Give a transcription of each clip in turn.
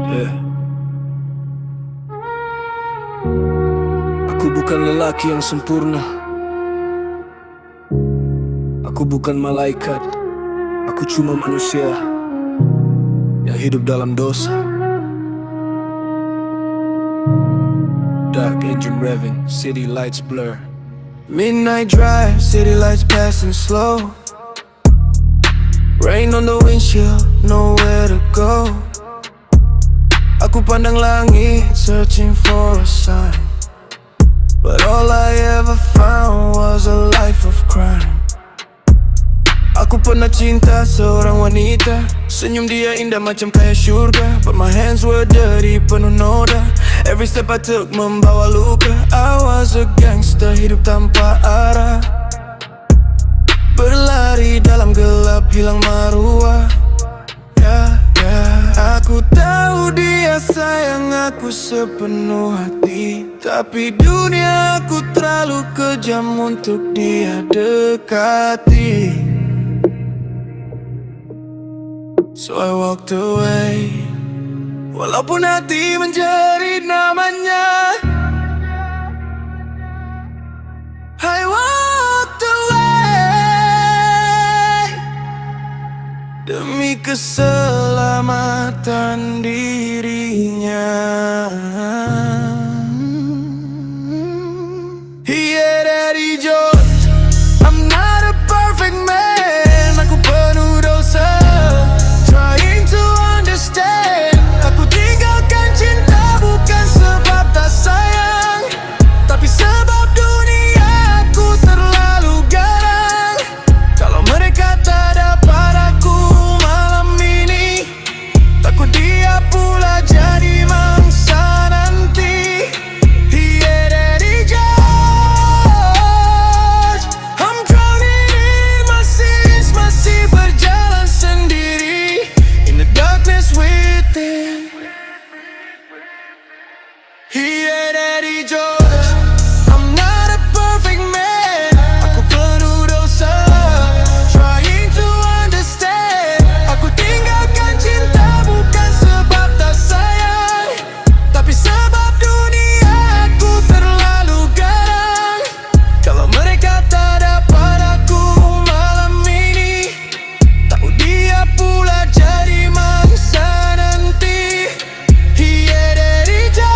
Yeah. Aku bukan lelaki yang sempurna. Aku bukan malaikat. Aku cuma manusia yang hidup dalam dosa. Dark engine revving, city lights blur. Midnight drive, city lights passing slow. Rain on the windshield, nowhere to go. Aku pandang langit, searching for a sign, but all I ever found was a life of crime. Aku pernah cinta seorang wanita, senyum dia indah macam kayak syurga, but my hands were dirty, penuh noda. Every step I took membawa luka. I was a gangster, hidup tanpa arah, berlari dalam gelap, hilang maruah. Aku tahu dia sayang aku sepenuh hati, tapi dunia aku terlalu kejam untuk dia dekati. So I walked away, walaupun hati menjerit namanya. I walked away demi keselamatan dirinya. Yeah, Daddy George, I'm not a perfect man. Aku penuh dosa, trying to understand. Aku tinggalkan cinta bukan sebab tak sayang, tapi sebab dunia aku terlalu garang. Kalau mereka tak dapat aku malam ini, takut dia pula jadi mangsa nanti. Yeah, Daddy George, I'm drowning in my sins, masih berjalan sendiri in the darkness within. Yeah, Daddy George, I'm not a perfect man. Aku penuh dosa, trying to understand. Aku tinggalkan cinta bukan sebab tak sayang, tapi sebab dunia aku terlalu garang. Kalau mereka tak dapat aku malam ini, tahu dia pula jadi mangsa nanti. Yeah, Daddy George,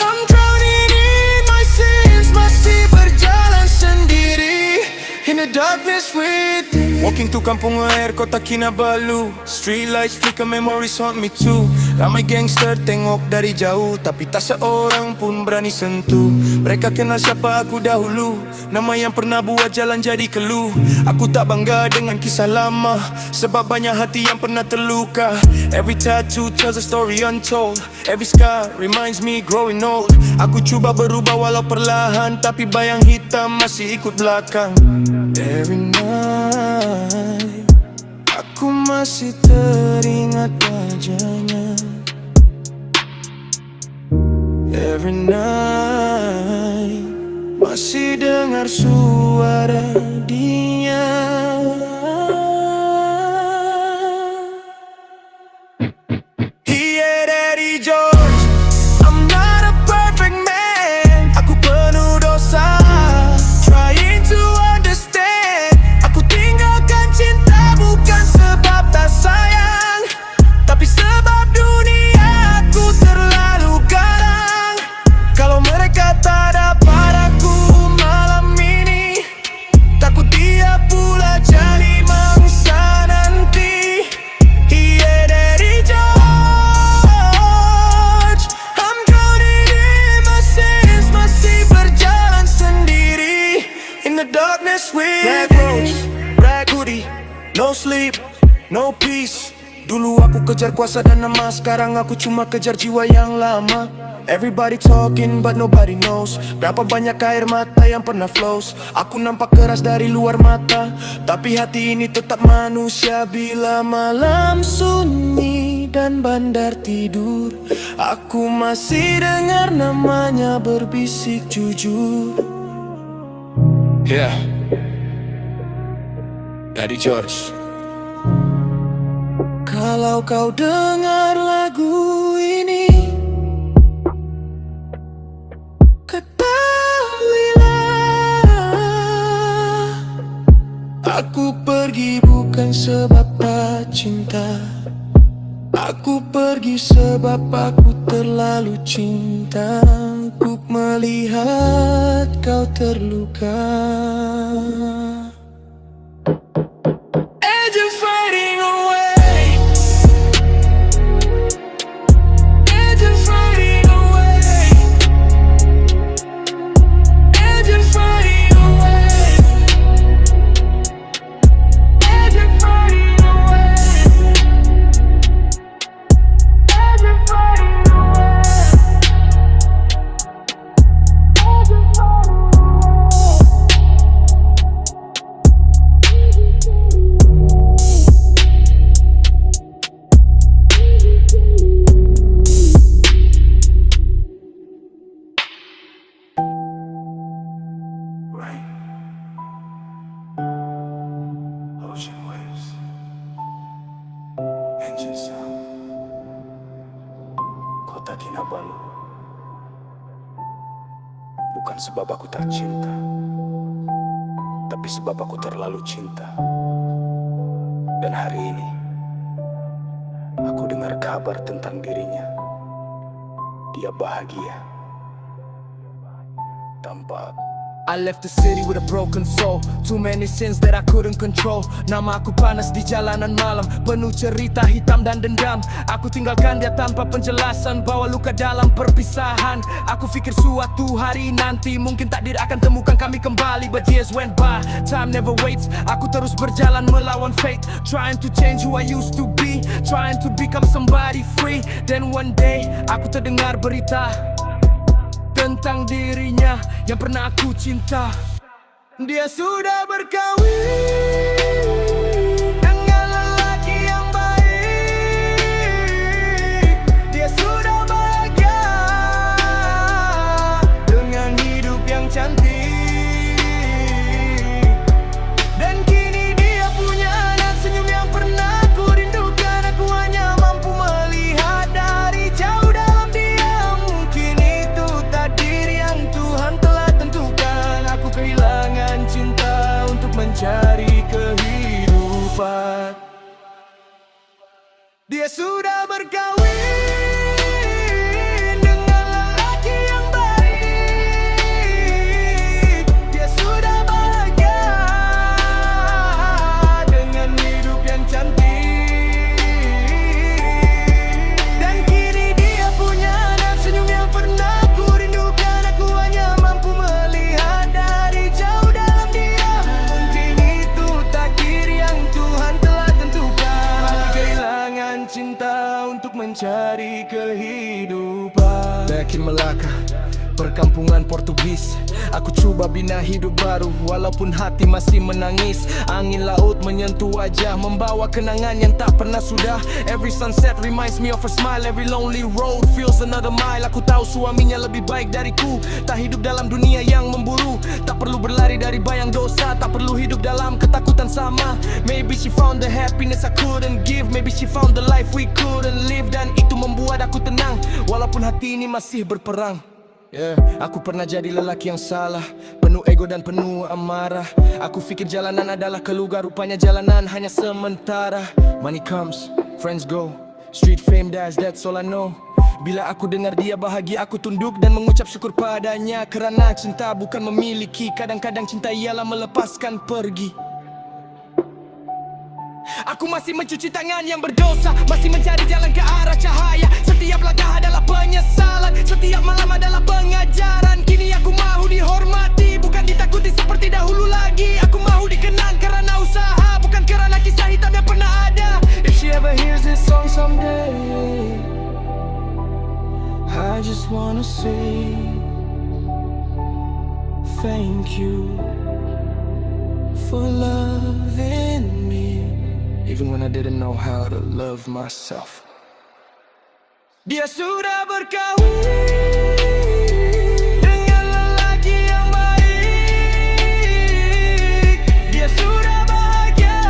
I'm drowning in my sins, masih berjalan sendiri in the darkness within. Walking to Kampung Air, Kota Kinabalu. Street lights flicker, memories haunt me too. Ramai gangster tengok dari jauh, tapi tak seorang pun berani sentuh. Mereka kenal siapa aku dahulu, nama yang pernah buat jalan jadi keluh. Aku tak bangga dengan kisah lama, sebab banyak hati yang pernah terluka. Every tattoo tells a story untold, every scar reminds me growing old. Aku cuba berubah walau perlahan, tapi bayang hitam masih ikut belakang. Every night aku masih teringat wajahnya. Every night masih dengar suara dia. Yeah, Daddy George, I'm not a perfect man. Aku penuh dosa, trying to understand. Aku tinggalkan cinta bukan sebab tak sayang, tapi sebab dunia aku terlalu garang. Kalau mereka tak dapat aku malam ini, takut dia pula jadi mangsa nanti. Yeah, Daddy George, I'm drowning in my sins, masih berjalan sendiri in the darkness with black rose, black hoodie, no sleep, no peace. Dulu aku kejar kuasa dan nama, sekarang aku cuma kejar jiwa yang lama. Everybody talking but nobody knows berapa banyak air mata yang pernah flows. Aku nampak keras dari luar mata, tapi hati ini tetap manusia. Bila malam sunyi dan bandar tidur, aku masih dengar namanya berbisik jujur. Yeah, Daddy George. Kalau kau dengar lagu ini, ketahuilah aku pergi bukan sebab tak cinta. Aku pergi sebab aku terlalu cinta untuk melihat kau terluka. And you're fighting away, and you're fighting away, and you're fighting away, and you're fighting away, and you're fighting away, and you're rain, ocean waves, engine sound, Kota Kinabalu. Bukan sebab aku tak cinta, tapi sebab aku terlalu cinta. Dan hari ini aku dengar kabar tentang dirinya. Dia bahagia tanpa I left the city with a broken soul. Too many sins that I couldn't control. Nama aku panas di jalanan malam, penuh cerita hitam dan dendam. Aku tinggalkan dia tanpa penjelasan, bawa luka dalam perpisahan. Aku fikir suatu hari nanti mungkin takdir akan temukan kami kembali. But years went by, time never waits. Aku terus berjalan melawan fate, trying to change who I used to be, trying to become somebody free. Then one day aku terdengar berita tentang dirinya yang pernah aku cinta. Dia sudah berkawin dengan lelaki yang baik. Dia sudah bahagia dengan hidup yang cantik. Dan kini dia punya anak, senyum yang pernah aku rindukan. Aku hanya mampu melihat dari jauh dalam diam. Mungkin itu takdir yang Tuhan telah tentukan. Aku kehilangan cinta untuk mencari kehidupan. Dia sudah berkawin dengan lelaki yang baik. Dia sudah bahagia dengan hidup yang cantik. Dan kini dia punya anak, senyum yang pernah aku rindukan. Aku hanya mampu melihat dari jauh dalam diam. Mungkin itu takdir yang Tuhan telah tentukan. Aku kehilangan cinta untuk mencari kehidupan. Back in Melaka, perkampungan Portugis, aku coba bina hidup baru, walaupun hati masih menangis. Angin laut menyentuh wajah, membawa kenangan yang tak pernah sudah. Every sunset reminds me of her smile, every lonely road feels another mile. Aku tahu suaminya lebih baik dariku, tak hidup dalam dunia yang memburu. Tak perlu berlari dari bayang dosa, tak perlu hidup dalam ketakutan sama. Maybe she found the happiness I couldn't give, maybe she found the life we couldn't live. Dan itu membuat aku tenang, walaupun hati ini masih berperang. Aku pernah jadi lelaki yang salah, penuh ego dan penuh amarah. Aku fikir jalanan adalah kelugar, rupanya jalanan hanya sementara. Money comes, friends go, street fame dies, that's all I know. Bila aku dengar dia bahagia, aku tunduk dan mengucap syukur padanya. Kerana cinta bukan memiliki, kadang-kadang cinta ialah melepaskan pergi. Aku masih mencuci tangan yang berdosa, masih mencari jalan ke arah cahaya. Setiap langkah adalah penyesalan, setiap malam adalah pengajaran. Kini aku mahu dihormati, bukan ditakuti seperti dahulu lagi. Aku mahu dikenang karena usaha, bukan kerana kisah hitam yang pernah ada. If she ever hears this song someday, I just wanna say thank you for loving me, even when I didn't know how to love myself. Dia sudah berkawin dengan lelaki yang baik. Dia sudah bahagia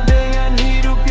dengan hidup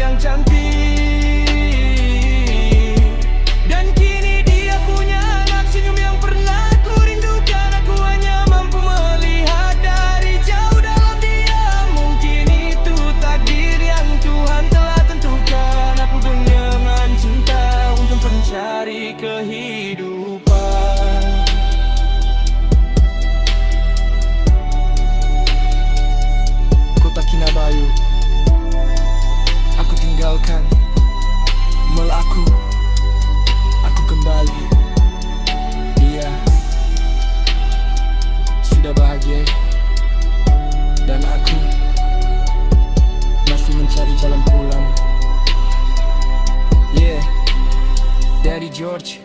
George.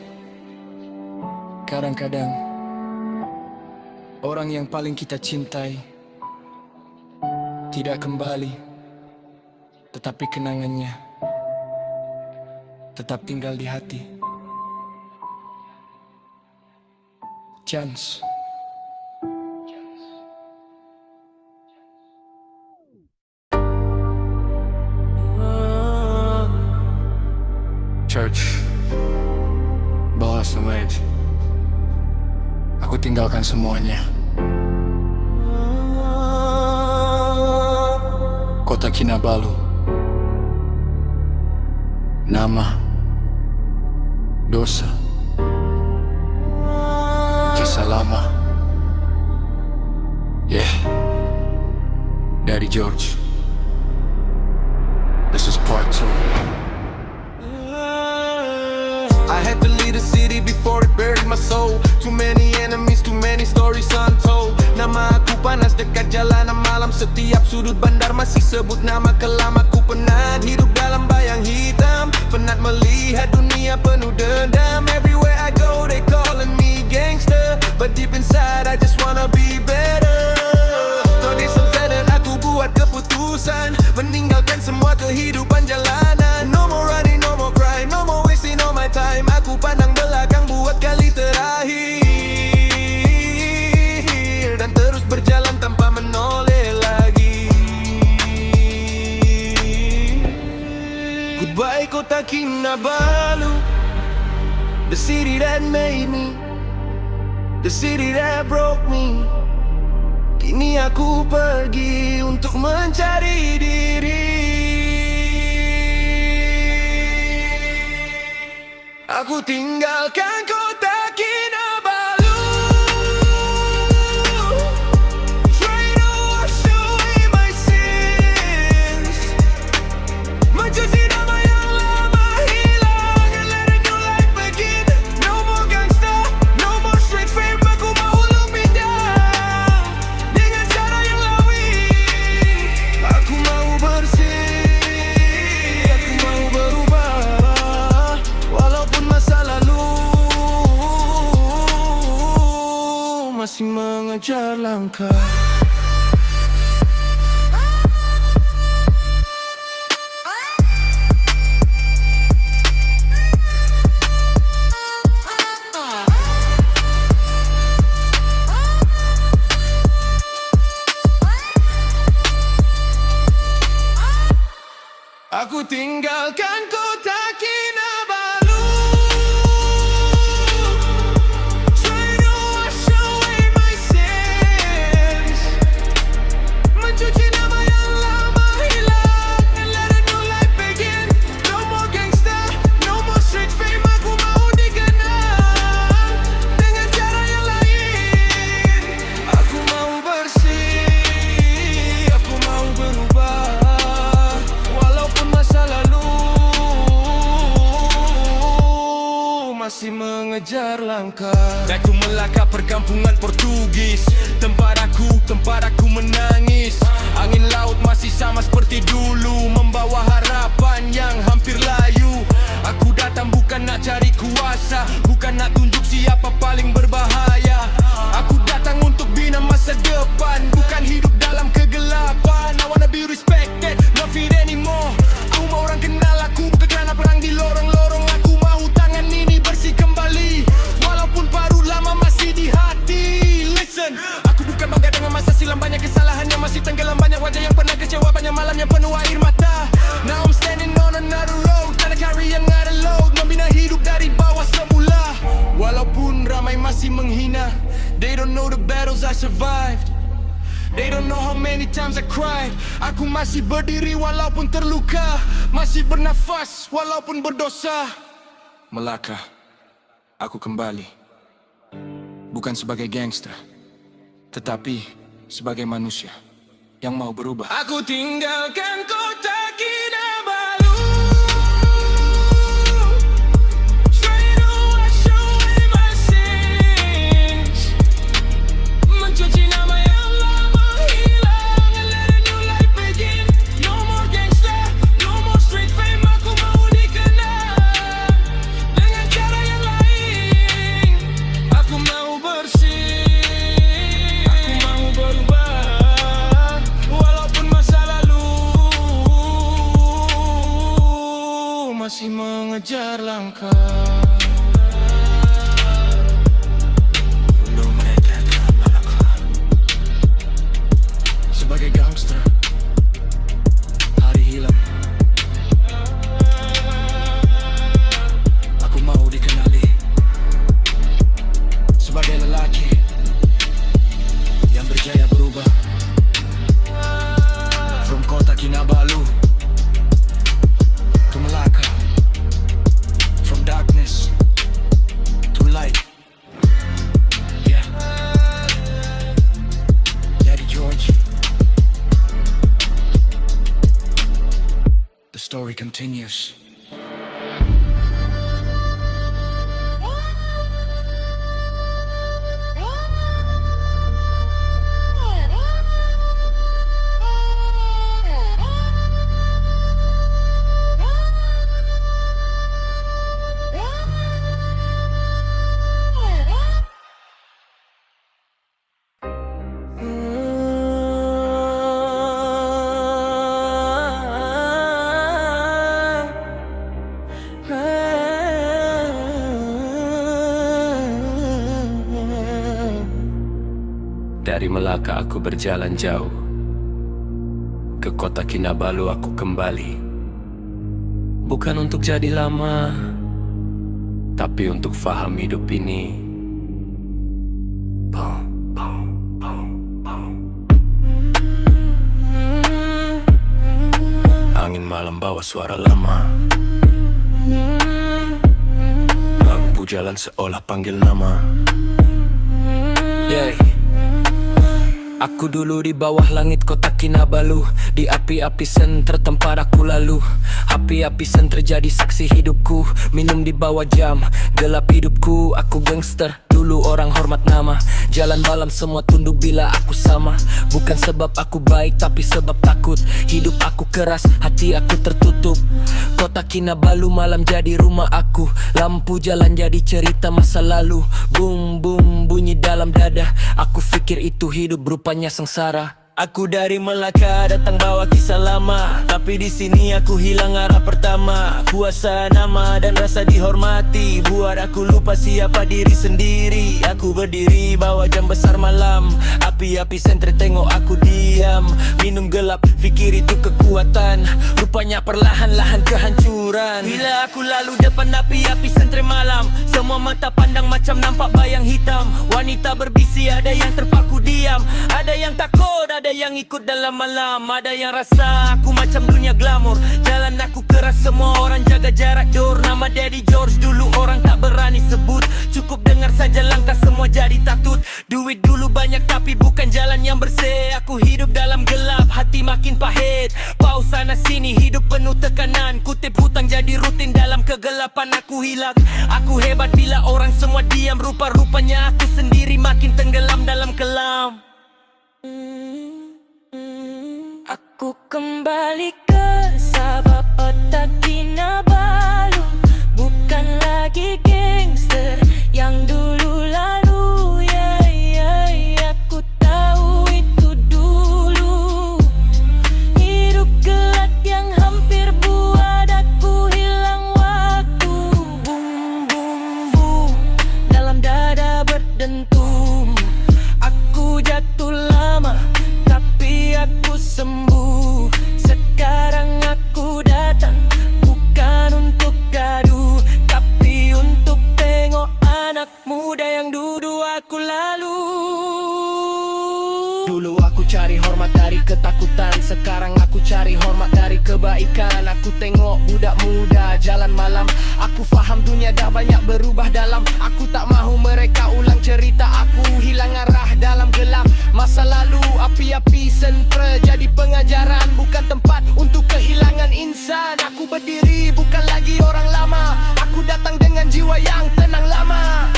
Kadang-kadang orang yang paling kita cintai tidak kembali, tetapi kenangannya tetap tinggal di hati. Chance. Church, bawa sama Ed. Aku tinggalkan semuanya. Kota Kinabalu. Nama, dosa, kisah lama. Dari George. This is part 2. I had to leave the city before it buried my soul. Too many enemies, too many stories untold. Nama aku panas dekat jalanan malam. Setiap sudut bandar masih sebut nama kelam. Aku penat hidup dalam bayang hitam. Penat melihat dunia penuh dendam. Everywhere I go they calling me gangster, but deep inside I just wanna be better. Tadi sempat aku buat keputusan meninggalkan semua kehidupan jalanan. No more running, no more crime, no more wasting all my time. Aku pandang belakang buat kali terakhir dan terus berjalan tanpa menoleh lagi. Goodbye Kota Kinabalu, the city that made me, the city that broke me. Kini aku pergi untuk mencari diri. Aku tinggalkan Kota Kinabalu, try to wash away my sins, mencuci nama yang lama hilang, and let a new life begin. No more gangster, no more street fame. Aku mau lebih down dengan cara yang lain. Aku mau bersih, aku mau berubah, walaupun masa lalu masih mengejar langkah. Aku tinggalkan Kota Kinabalu, try to wash away my sins, mencuci nama yang lama hilang, and let a new life begin. No more gangster, no more street fame. Aku mau dikenal dengan cara yang lain. Aku mau bersih, aku mau berubah, walaupun masa lalu masih mengejar langkah. Aku melangkah perkampungan Portugis, tempat aku menangis. Angin laut masih sama seperti dulu, membawa harapan yang hampir layu. Aku datang bukan nak cari kuasa, bukan nak tunjuk siapa paling berbahaya. Aku datang untuk bina masa depan, bukan hidup dalam kegelapan. I wanna be respected, not fear anymore. Aku mau orang kenal aku, bukan kerana perang di lorong-lorong. Aku mahu tangan ini bersih kembali, walaupun paruh lama masih di hati. Listen, aku bukan bangga dengan masa silam. Banyak kesalahan yang masih tenggelam, banyak wajah yang pernah kecewa, banyak malam yang penuh air mata. Now I'm standing on another road, trying to carry another load, membina hidup dari bawah semula. Walaupun ramai masih menghina, they don't know the battles I survived, they don't know how many times I cried. Aku masih berdiri walaupun terluka, masih bernafas walaupun berdosa. Melaka, aku kembali, bukan sebagai gangster, tetapi sebagai manusia yang mau berubah. Aku tinggalkan Kota Kinabalu, try to wash away my sins, mencuci nama yang lama hilang, and let a new life begin. No more gangster, no more street fame. Aku mau dikenal dengan cara yang masih mengejar langkah. Belum meneteskan Malaka. Sebagai gangster, hari hilang. Aku mau dikenali sebagai lelaki yang berjaya berubah. From kota Kinabalu to Malaka, from darkness to light. Yeah, Daddy George. The story continues. Dari Melaka aku berjalan jauh, ke kota Kinabalu aku kembali. Bukan untuk jadi lama, tapi untuk faham hidup ini. Angin malam bawa suara lama, lampu jalan seolah panggil nama. Aku dulu di bawah langit kota Kinabalu, di api-api senter tempat aku lalu. Api-api senter jadi saksi hidupku, minum di bawah jam, gelap hidupku. Aku gangster, dulu orang hormat nama. Jalan malam semua tunduk bila aku sama. Bukan sebab aku baik tapi sebab takut. Hidup aku keras, hati aku tertutup. Kota Kinabalu malam jadi rumah aku. Lampu jalan jadi cerita masa lalu. Boom boom bunyi dalam dada. Aku pikir itu hidup, rupanya sengsara. Aku dari Melaka datang bawa kisah lama, tapi di sini aku hilang arah pertama. Kuasa nama dan rasa dihormati buat aku lupa siapa diri sendiri. Aku berdiri bawa jam besar malam, api-api sentre tengok aku diam. Minum gelap, fikir itu kekuatan, rupanya perlahan-lahan kehancuran. Bila aku lalu depan api-api sentre malam, semua mata pandang macam nampak bayang hitam. Wanita berbisi, ada yang terpaku diam, ada yang takut, ada yang ikut dalam malam. Ada yang rasa aku macam dunia glamor. Jalan aku keras, semua orang jaga jarak dor. Nama Daddy George dulu orang tak berani sebut. Cukup dengar saja langkah semua jadi takut. Duit dulu banyak tapi bukan jalan yang bersih. Aku hidup dalam gelap, hati makin pahit. Paus sana sini, hidup penuh tekanan. Kutip hutang jadi rutin, dalam kegelapan aku hilang. Aku hebat bila orang semua diam. Rupa-rupanya aku sendiri makin tenggelam dalam kelam. Aku kembali ke Sabah, kota Kinabalu. Bukan lagi gangster yang dulu lalu. Aku tahu itu dulu. Hidup gelap yang hampir buat aku hilang waktu. Boom boom boom, dalam dada berdentum. Aku jatuh lama tapi aku sembuh. Sekarang aku datang bukan untuk gaduh, tapi untuk tengok anak muda yang dulu aku lalu. Dulu aku cari hormat dari ketakutan, sekarang aku cari hormat dari kebaikan. Aku tengok budak muda jalan malam, aku faham dunia dah banyak berubah dalam. Aku tak mahu mereka ulang cerita aku hilang arah dalam gelap masa lalu. Api-api sentra jadi pengajaran, bukan tempat untuk kehilangan insan. Aku berdiri bukan lagi orang lama, aku datang dengan jiwa yang tenang lama.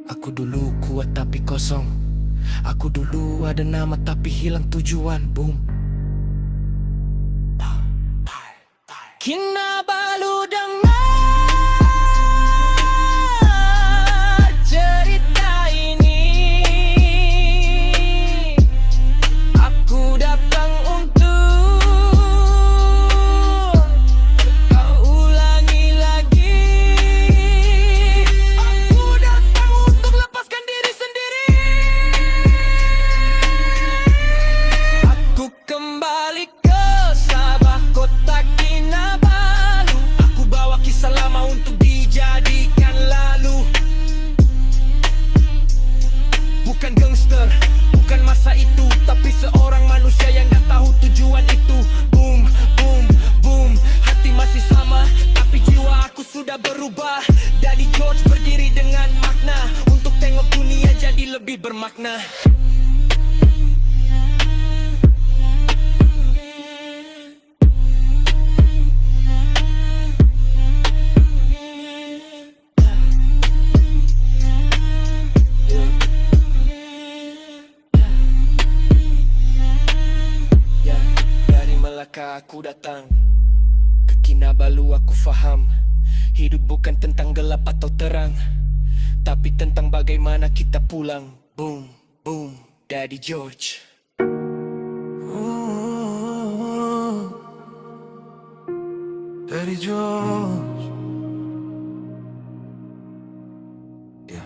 Aku dulu kuat tapi kosong. Aku dulu ada nama tapi hilang tujuan. Boom. Kinabalu dengar cerita ini. Aku datang untuk maka aku datang ke Kinabalu. Aku faham hidup bukan tentang gelap atau terang, tapi tentang bagaimana kita pulang. Boom, boom, Daddy George. Daddy George. Ya,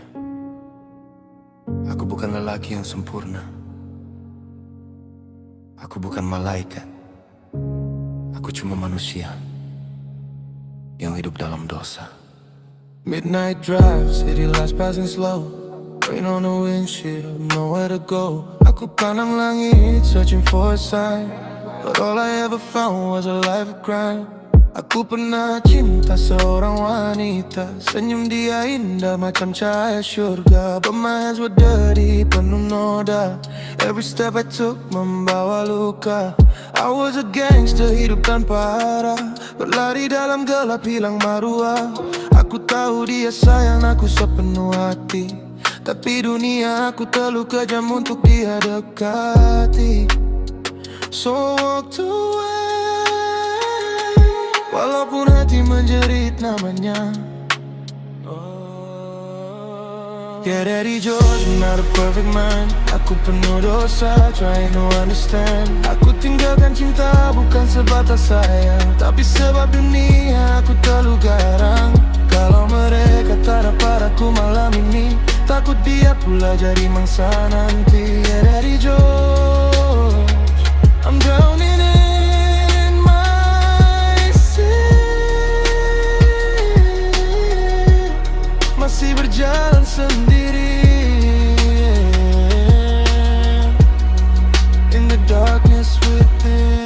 aku bukan lelaki yang sempurna. Aku bukan malaikat. Aku cuma manusia yang hidup dalam dosa. Midnight drive, city lights passing slow. Rain on the windshield, nowhere to go. Aku pandang langit, searching for a sign, but all I ever found was a life of crime. Aku pernah cinta seorang wanita, senyum dia indah macam cahaya syurga. But my hands were dirty, penuh noda. Every step I took membawa luka. I was a gangster, hidup tanpa arah, berlari dalam gelap, hilang maruah. Aku tahu dia sayang aku sepenuh hati, tapi dunia aku terlalu kejam untuk dia dekati. So walked away, walaupun hati menjerit namanya. Yeah, Daddy George, I'm not a perfect man. Aku penuh dosa, trying to understand. Aku tinggalkan cinta bukan sebatas sayang, tapi sebab dunia aku terlalu garang. Kalau mereka tak dapat aku malam ini, takut dia pula jadi mangsa nanti. Yeah, Daddy George, I'm drowning in my sin. Masih berjalan sendiri in the darkness within.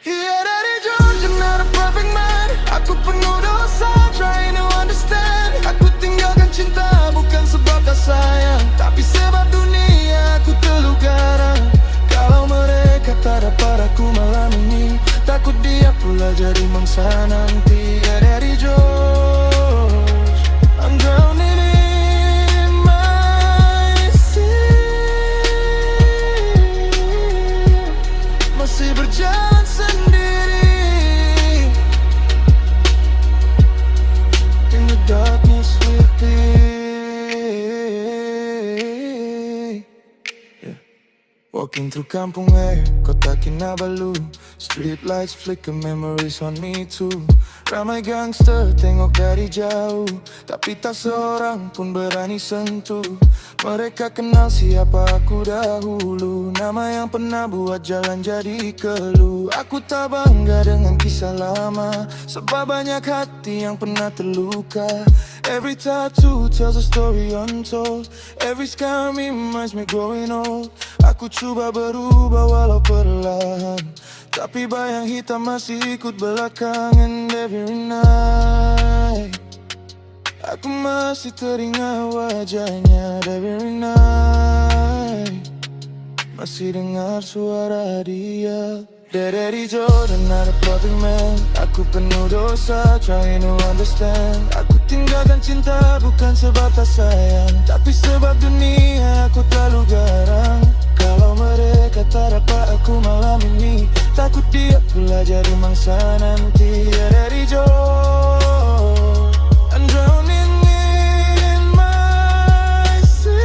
Yeah, Daddy George, I'm not a perfect man. Aku penuh dosa, trying to understand. Aku tinggalkan cinta bukan sebab tak sayang, tapi sebab dunia aku terlalu garang. Kalau mereka tak dapat aku malam ini, takut dia pula jadi mangsa nanti. Yeah, Daddy George, I'm drowning in my sin. Masih berjalan sendiri in the darkness within. Yeah. Walking through Kampung Air, kota Kinabalu. Street lights flicker, memories on me too. Ramai gangster tengok dari jauh, tapi tak seorang pun berani sentuh. Mereka kenal siapa aku dahulu, nama yang pernah buat jalan jadi keluh. Aku tak bangga dengan kisah lama, sebab banyak hati yang pernah terluka. Every tattoo tells a story untold, every scar reminds me growing old. Aku cuba berubah walau perlahan, tapi bayang hitam masih ikut belakang. And every night aku masih teringat wajahnya. Every night masih dengar suara dia. Daddy George, I'm not a perfect man. Aku penuh dosa, trying to understand. Aku tinggalkan cinta bukan sebab tak sayang, tapi sebab dunia aku terlalu garang. Kalau mereka tak dapat aku malam ini, takut dia pula jadi mangsa nanti. Yeah, Daddy George, I'm drowning in my sin.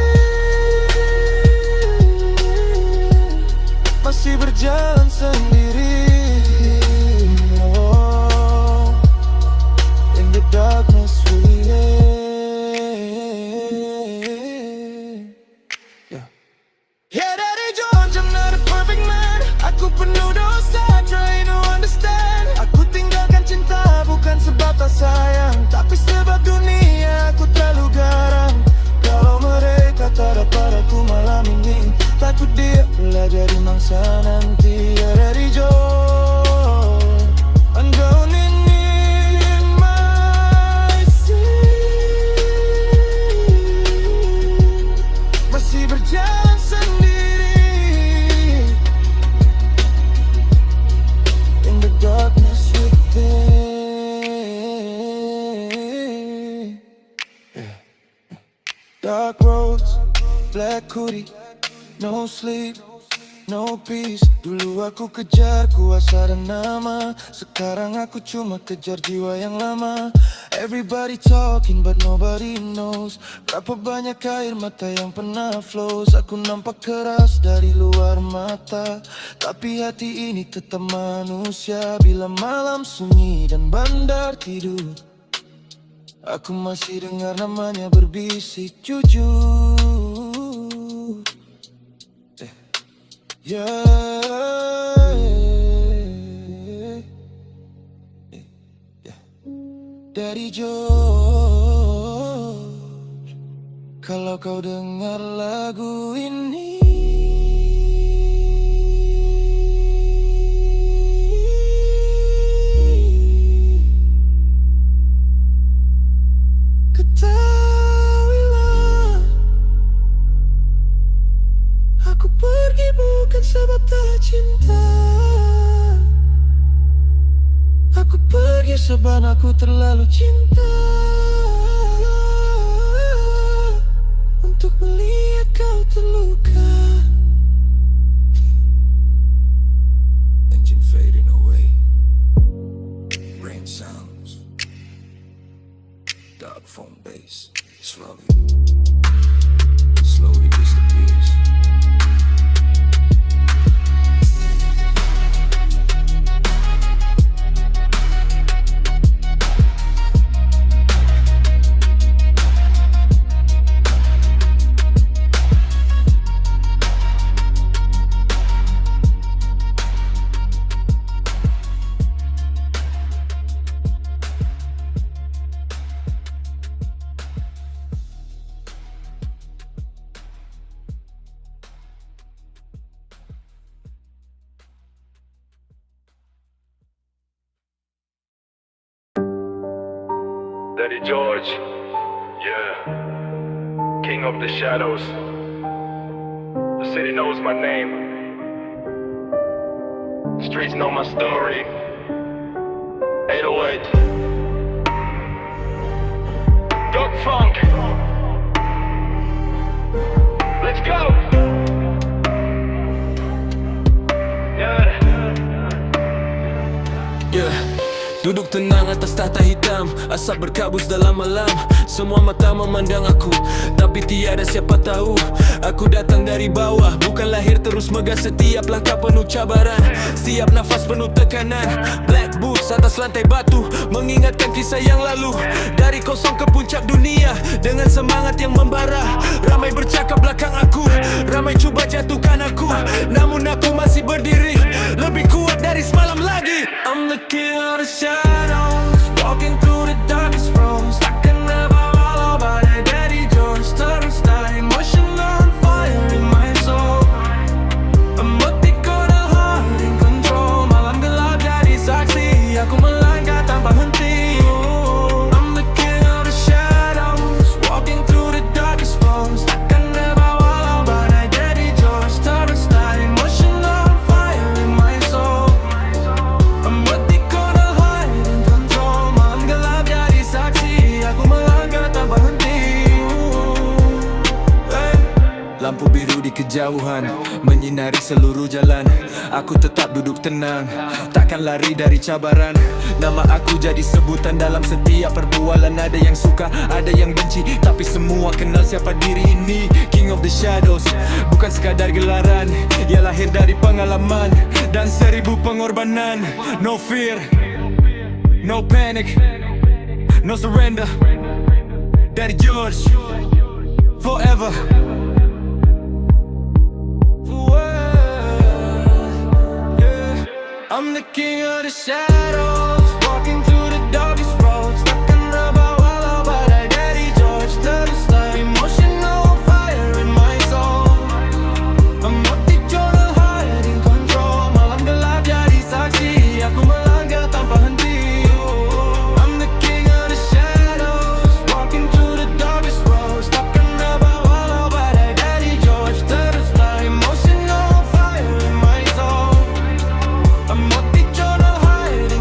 Masih berjalan sendiri, oh, in the darkness within. Yeah. Yeah, Daddy George, I'm not a perfect man. Aku penuh dosa, trying to understand. Aku tinggalkan cinta bukan sebab tak sayang, tapi sebab dunia aku terlalu garang. Kalau mereka tak dapat aku malam ini, takut dia pula jadi mangsa nanti. Yeah, Daddy George, I'm drowning in my sin. Masih berjalan sendiri in the darkness within. Yeah. Dark roads, black hoodie, no sleep, no peace. Dulu aku kejar kuasa dan nama, sekarang aku cuma kejar jiwa yang lama. Everybody talking but nobody knows berapa banyak air mata yang pernah flows. Aku nampak keras dari luar mata, tapi hati ini tetap manusia. Bila malam sunyi dan bandar tidur, aku masih dengar namanya berbisik jujur. Daddy George, kalau kau dengar lagu ini, ketahuilah, aku pergi bukan sebab tak cinta. Aku pergi sebab aku terlalu cinta untuk melihat kau terluka. Engine fading away, rain sounds, dark phone bass slowly disappears. Daddy George, yeah, King of the Shadows. The city knows my name, streets know my story. 808, Dog Funk, let's go. Yeah. Duduk tenang atas tahta hitam, asap berkabus dalam malam. Semua mata memandang aku, tapi tiada siapa tahu aku datang dari bawah, bukan lahir terus megah. Setiap langkah penuh cabaran, setiap nafas penuh tekanan. Black boots atas lantai batu, mengingatkan kisah yang lalu. Dari kosong ke puncak dunia, dengan semangat yang membara. Ramai bercakap belakang aku, ramai cuba jatuhkan aku, namun aku masih berdiri, lebih kuat dari semalam lagi. I'm the king of the shadows, walking through the darkest roads. I can never follow by the Daddy George turnstile, emotion on fire in my soul. Emoticon heart in control, malam gelap jadi saksi, aku melangkah tanpa henti. I'm the king of the shadows, walking through the darkest roads. I can never follow by the Daddy George turnstile, emotion on fire in my soul. Lampu biru di kejauhan menyinari seluruh jalan. Aku tetap duduk tenang, takkan lari dari cabaran. Nama aku jadi sebutan dalam setiap perbualan. Ada yang suka, ada yang benci, tapi semua kenal siapa diri ini. King of the Shadows, bukan sekadar gelaran. Ia lahir dari pengalaman dan 1000 pengorbanan. No fear, no panic, no surrender. Daddy George, forever. I'm the king of the shadows, walking through the darkest roads. Stuck in the bawah by that Daddy George turnstile, emotional fire in my soul. Emotional heart in control, malam gelap jadi saksi, aku melangkah tanpa henti. I'm the king of the shadows, walking through the darkest roads. Stuck in the bawah by that Daddy George turnstile, emotional fire in my soul. Emotional hide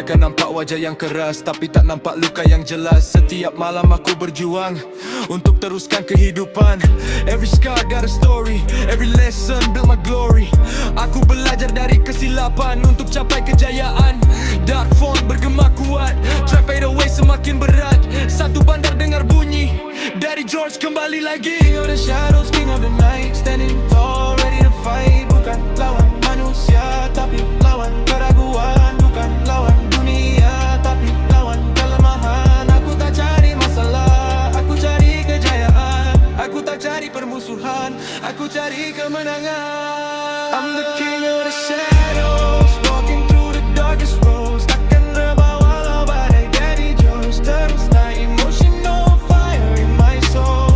Biarkan nampak wajah yang keras, tapi tak nampak luka yang jelas. Setiap malam aku berjuang untuk teruskan kehidupan. Every scar got a story, every lesson build my glory. Aku belajar dari kesilapan untuk capai kejayaan. Dark font bergema kuat, trap 808 semakin berat. Satu bandar dengar bunyi, Daddy George kembali lagi. King of the shadows, king of the night, standing tall, ready to fight. Bukan lawan manusia, tapi lawan keraguan. Bukan lawan dunia, tapi lawan kelemahan. Aku tak cari masalah, aku cari kejayaan. Aku tak cari permusuhan, aku cari kemenangan. I'm the king of the shadows, walking through the darkest roads. Takkan reba walau badai. Daddy George terus naik, emotional fire in my soul.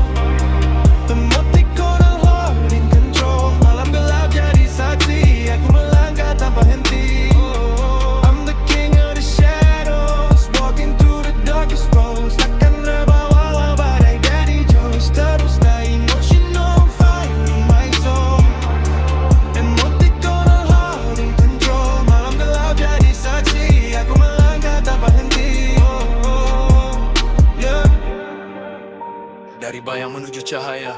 Emotional heart in control. Malam gelap jadi saksi, aku melangkah tanpa henti. I'm the king of the shadows, walking through the darkest roads. Takkan reba walau badai. Daddy George terus naik, emotional fire in my soul. Emotional heart in control. Malam gelap jadi saksi, aku melangkah tanpa henti. Yeah. Dari bayang menuju cahaya,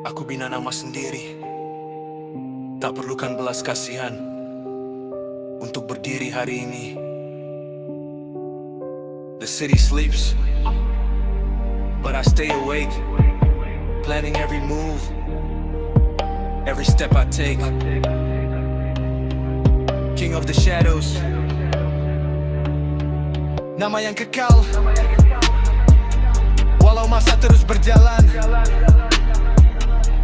aku bina nama sendiri. Tak perlukan belas kasihan untuk berdiri hari ini. The city sleeps, but I stay awake, planning every move, every step I take. King of the shadows, nama yang kekal. Walau masa terus berjalan,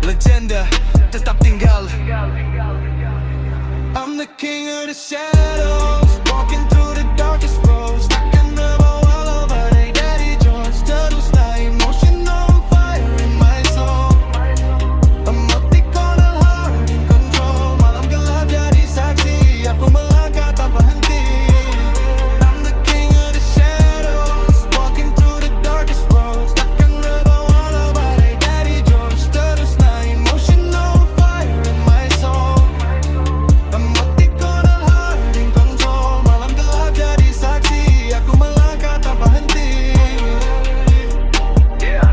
legenda tetap tinggal. I'm the king of the shadows, walking through the darkest roads. Takkan reba walau badai. Daddy George terus naik, emotional fire in my soul. Emotional heart in control. Malam gelap jadi saksi, aku melangkah tanpa henti. I'm the king of the shadows, walking through the darkest roads. Takkan reba walau badai. Daddy George terus naik, emotional fire in my soul. Emotional heart in control. Malam gelap jadi saksi, aku melangkah tanpa henti. Yeah.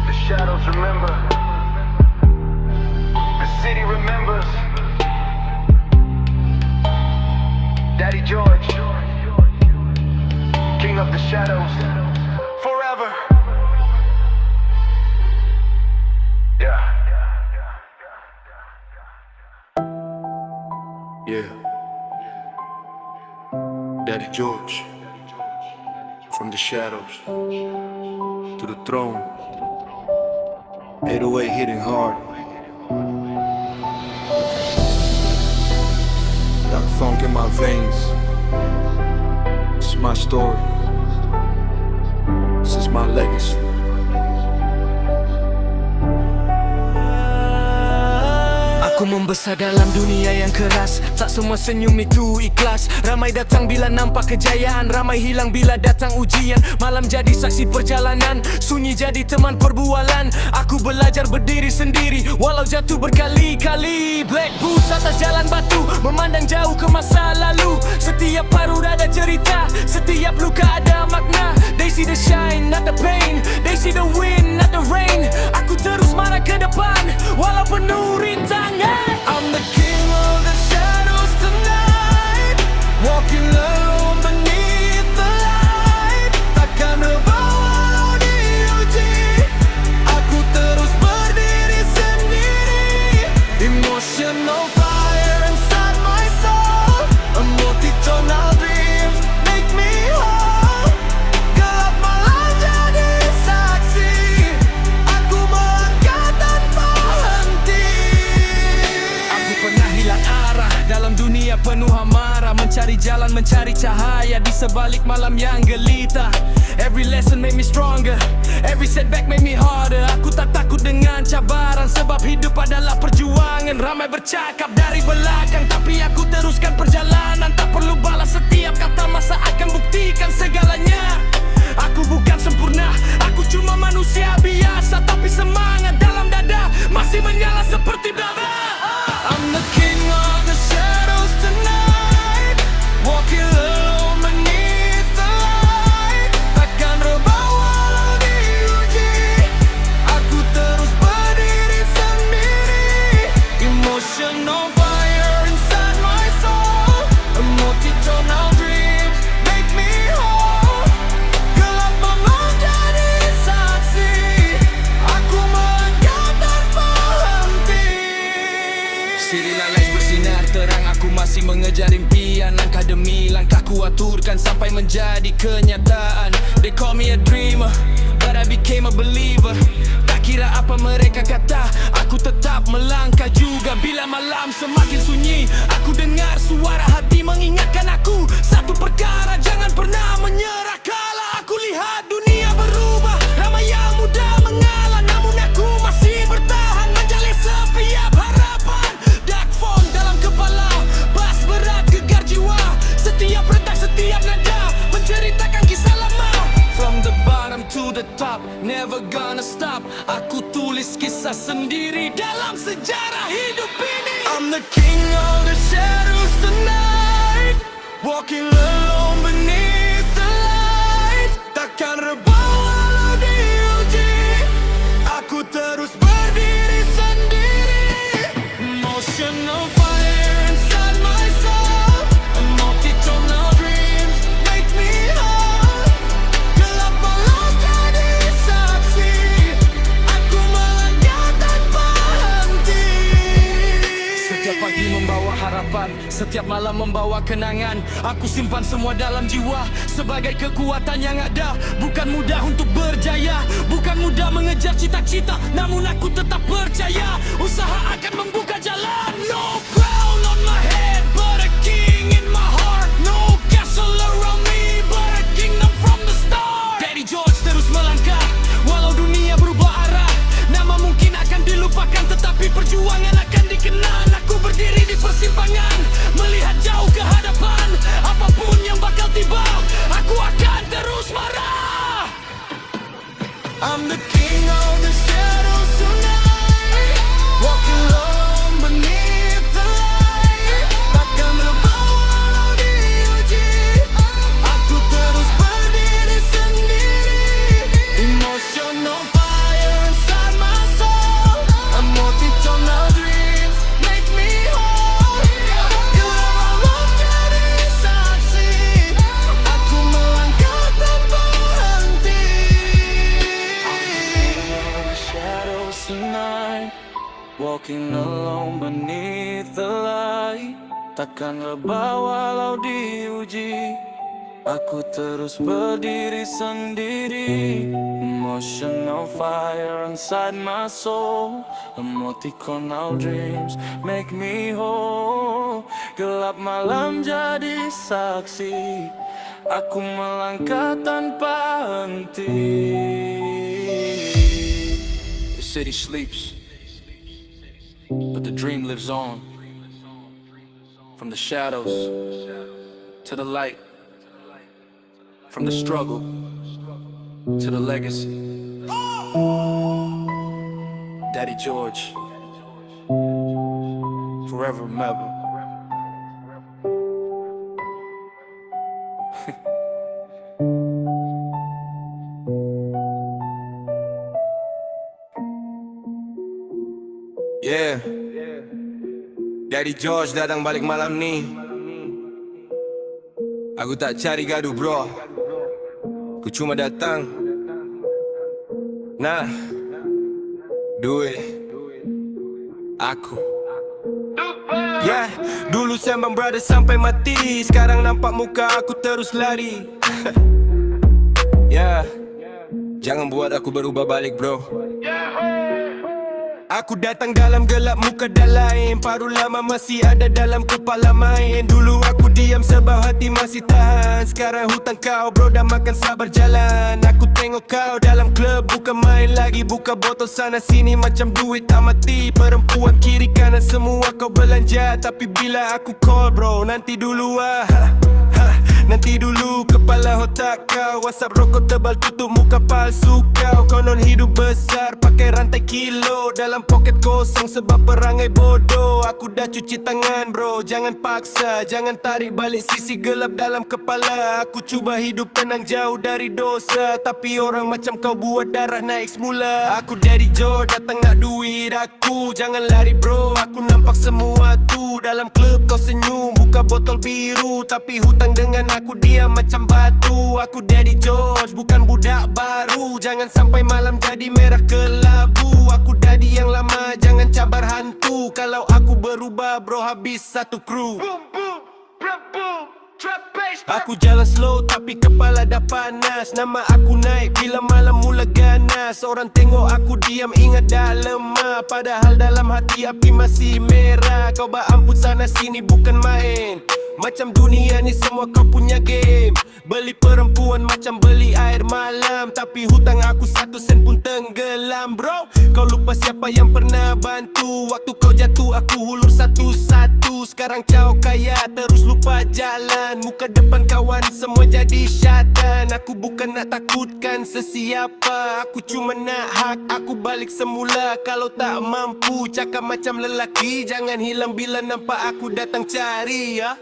The shadows remember. The city remembers. Daddy George, king of the shadows, forever. Yeah. Yeah. Daddy George, from the shadows to the throne. 808 hitting hard. Got funk in my veins. This is my story. This is my legacy. Aku membesar dalam dunia yang keras. Tak semua senyum itu ikhlas. Ramai datang bila nampak kejayaan, ramai hilang bila datang ujian. Malam jadi saksi perjalanan, sunyi jadi teman perbualan. Aku belajar berdiri sendiri walau jatuh berkali-kali. Black boots atas jalan batu, memandang jauh ke masa lalu. Setiap paruh ada cerita, setiap luka ada makna. They see the shine, not the pain. They see the wind, not the rain. Aku terus marah ke depan walau penuh rintangan. I'm the king of the shadows tonight, walking alone beneath the light. Takkan reba walau diuji, aku terus berdiri sendiri. Emotional fire inside my soul. Emotional dreams make me whole. Gelap malam jadi saksi, aku melangkah tanpa henti. Aku pernah hilang arah dalam dunia penuh amarah, mencari jalan, mencari cahaya di sebalik malam yang gelita. Every lesson made me stronger, every setback made me harder. Aku tak takut dengan cabaran, sebab hidup adalah perjuangan. Ramai bercakap dari belakang, tapi aku teruskan perjalanan. Tak perlu balas setiap kata, masa akan buktikan segalanya. Aku bukan sempurna, aku cuma manusia biasa, tapi semangat dalam dada masih menyala seperti baba. I'm the king of the shadows tonight. mengejar impian, langkah demi langkah ku aturkan sampai menjadi kenyataan. They call me a dreamer, but I became a believer. Tak kira apa mereka kata, aku tetap melangkah juga. Bila malam semakin sunyi, aku dengar suara hati mengingatkan aku satu perkara, jangan pernah menyerah. Kala aku lihat dunia berubah, ramai yang mudah mengalah, namun aku masih bertahan menjalin setiap harapan. Dark phone dalam kepala, bass berat gegar jiwa, setiap retak, setiap nada menceritakan kisah lama. From the bottom to the top, never gonna stop. Aku tulis kisah sendiri dalam sejarah hidup ini. I'm the king of the shadows tonight, walking alone beneath the light. Takkan rebah walau diuji, aku terus berdiri sendiri. Emotional fire inside my soul, and multi-tonal dreams make me whole. Gelap malam jadi saksi, aku melangkah tanpa henti. Setiap pagi membawa harapan, setiap malam membawa kenangan. Aku simpan semua dalam jiwa sebagai kekuatan yang ada. Bukan mudah untuk berjaya, bukan mudah mengejar cita-cita, namun aku tetap percaya usaha akan membuka jalan. No crown on my head, but a king in my heart. No castle around me, but a kingdom from the start. Daddy George terus melangkah, walau dunia berubah arah. Nama mungkin akan dilupakan, tetapi perjuangan akan dikenang. Aku berdiri di persimpangan, melihat jauh ke hadapan. Apapun yang bakal tiba, aku akan terus marah. I'm the king of the shadows tonight, walking alone beneath the light. Takkan rebah walau diuji, aku terus berdiri sendiri. Emotional fire inside my soul, and multi-tonal dreams make me whole. Gelap malam jadi saksi, aku melangkah tanpa henti. Shadows tonight, walking alone beneath the light. Takkan rebah walau diuji, aku terus berdiri sendiri. Emotional fire inside my soul, emotional dreams make me whole. Gelap malam jadi saksi, aku melangkah tanpa henti. The city sleeps, but the dream lives on. From the shadows to the light, from the struggle to the legacy. Daddy George, forever remember. Yeah, Daddy George datang balik malam ni. Aku tak cari gaduh bro, ku cuma datang. Nah, duit aku. Yeah, dulu sembang brother sampai mati, sekarang nampak muka aku terus lari. Yeah, jangan buat aku berubah balik bro. Aku datang dalam gelap, muka dah lain. Paruh lama masih ada dalam kepala main. Dulu aku diam sebab hati masih tahan. Sekarang hutang kau bro dah makan sabar jalan. Aku tengok kau dalam klub, bukan main lagi. Buka botol sana sini macam duit tak mati. Perempuan kiri kanan semua kau belanja. Tapi bila aku call bro, nanti dulu nanti dulu kepala otak kau. Asap rokok tebal tutup muka palsu kau. Konon hidup besar pakai rantai kilo, dalam poket kosong sebab perangai bodoh. Aku dah cuci tangan bro, jangan paksa. Jangan tarik balik sisi gelap dalam kepala. Aku cuba hidup tenang jauh dari dosa, tapi orang macam kau buat darah naik semula. Aku Daddy George datang nak duit aku. Jangan lari bro, aku nampak semua tu. Dalam klub kau senyum, buka botol biru, tapi hutang dengan aku diam macam batu. Aku Daddy George, bukan budak baru. Jangan sampai malam jadi merah kelabu. Aku daddy yang lama, jangan cabar hantu. Kalau aku berubah bro, habis satu kru. Trap bass. Aku jalan slow tapi kepala dah panas. Nama aku naik bila malam mula ganas. Orang tengok aku diam ingat dah lemah. Padahal dalam hati api masih merah. Kau berampun sana sini bukan main. Macam dunia ni semua kau punya game. Beli perempuan macam beli air malam. Tapi hutang aku 1 sen pun tenggelam bro. Kau lupa siapa yang pernah bantu. Waktu kau jatuh aku hulur satu-satu. Sekarang kau kaya terus lupa jalan. Muka depan kawan semua jadi syaitan. Aku bukan nak takutkan sesiapa. Aku cuma nak hak aku balik semula. Kalau tak mampu cakap macam lelaki. Jangan hilang bila nampak aku datang cari ya.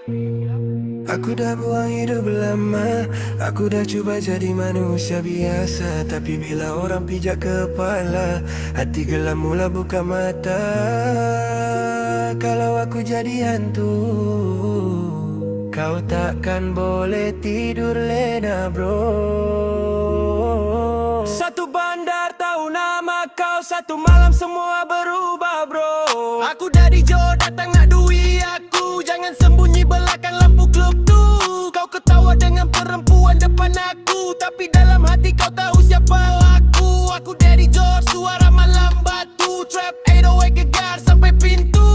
Aku dah buang hidup lama. Aku dah cuba jadi manusia biasa. Tapi bila orang pijak kepala, hati gelap mula buka mata. Kalau aku jadi hantu, kau takkan boleh tidur lena bro. Satu bandar tahu nama kau. Satu malam semua berubah bro. Aku dari Johor datang nak duit aku. Jangan sembunyi belakang lampu klub tu. Kau ketawa dengan perempuan depan aku. Tapi dalam hati kau tahu siapa aku. Aku dari Johor suara malam batu. Trap 808 gegar sampai pintu.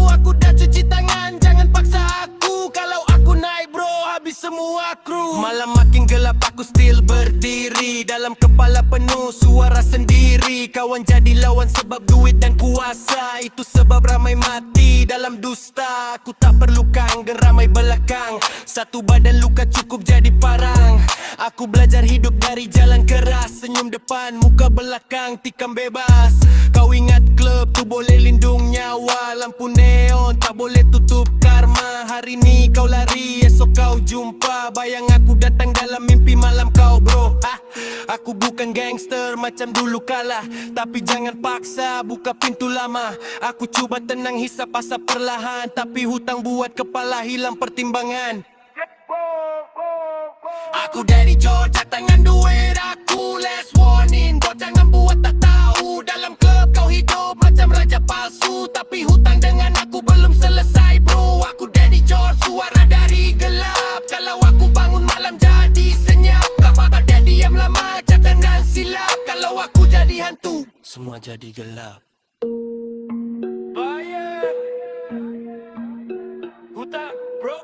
Aku dah cuci tangan jangan paksa aku. Kalau aku naik bro habis semua kru. Malam makin gelap aku still berdiri. Dalam kepala penuh suara sendiri. Kawan jadi lawan sebab duit dan kuasa. Itu sebab ramai mati dalam dusta. Aku tak perlukan geramai belakang. Satu badan luka cukup jadi parang. Aku belajar hidup dari jalan keras. Senyum depan, muka belakang, tikam bebas. Kau ingat klub tu boleh lindung nyawa. Lampu neon tak boleh tutup karma. Hari ni kau lari, esok kau jumpa. Bayang aku datang dalam mimpi malam kau bro. Aku bukan gangster macam dulu kalah. Tapi jangan paksa buka pintu lama. Aku cuba tenang hisap asap perlahan. Tapi hutang buat kepala hilang pertimbangan. Aku dari Johor catangan duit aku. Last warning kau jangan buat tak tahu. Dalam klub kau hidup macam raja palsu. Tapi hutang dengan aku belum selesai bro. Aku dari Johor suara dari gelap. Kalau aku bangun malam jadi senyap. Kau bakal dia diam lama catangan silap. Kalau aku jadi hantu semua jadi gelap. Bayar hutang bro.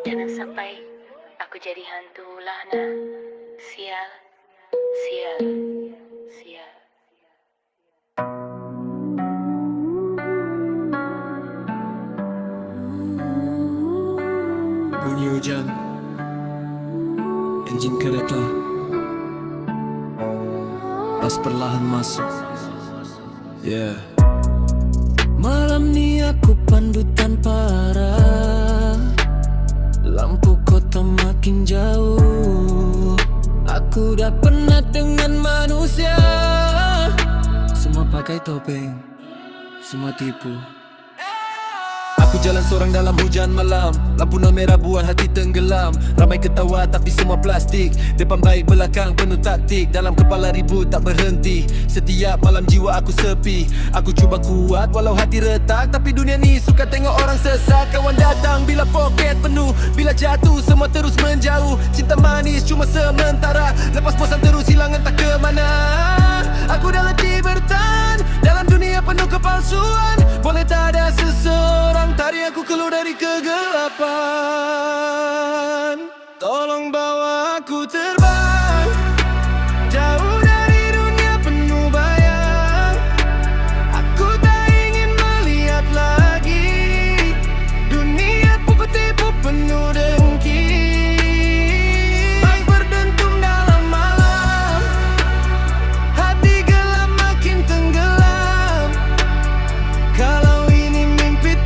Jangan sampai aku jadi hantu Lahna. Sial, sial, sial. Bunyi hujan, enjin kereta pas perlahan masuk. Yeah. Malam ni aku pandu tanpa arah. Lampu kota makin jauh. Aku dah penat dengan manusia. Semua pakai topeng, semua tipu. Aku jalan seorang dalam hujan malam. Lampu non merah buat hati tenggelam. Ramai ketawa tapi semua plastik. Depan baik belakang penuh taktik. Dalam kepala ribut tak berhenti. Setiap malam jiwa aku sepi. Aku cuba kuat walau hati retak. Tapi dunia ni suka tengok orang sesat. Kawan datang bila poket penuh. Bila jatuh semua terus menjauh. Cinta manis cuma sementara. Lepas bosan terus hilang entah ke mana. Aku dah letih bertahan dalam dunia penuh kepalsuan. Boleh tak ada seseorang tarik aku keluar dari kegelapan. Tolong bawa aku terbang jauh dari dunia penuh bayang. Aku tak ingin melihat lagi dunia tipu penuh dengki. Baik berdentum dalam malam. Hati gelap makin tenggelam. Kalau ini mimpi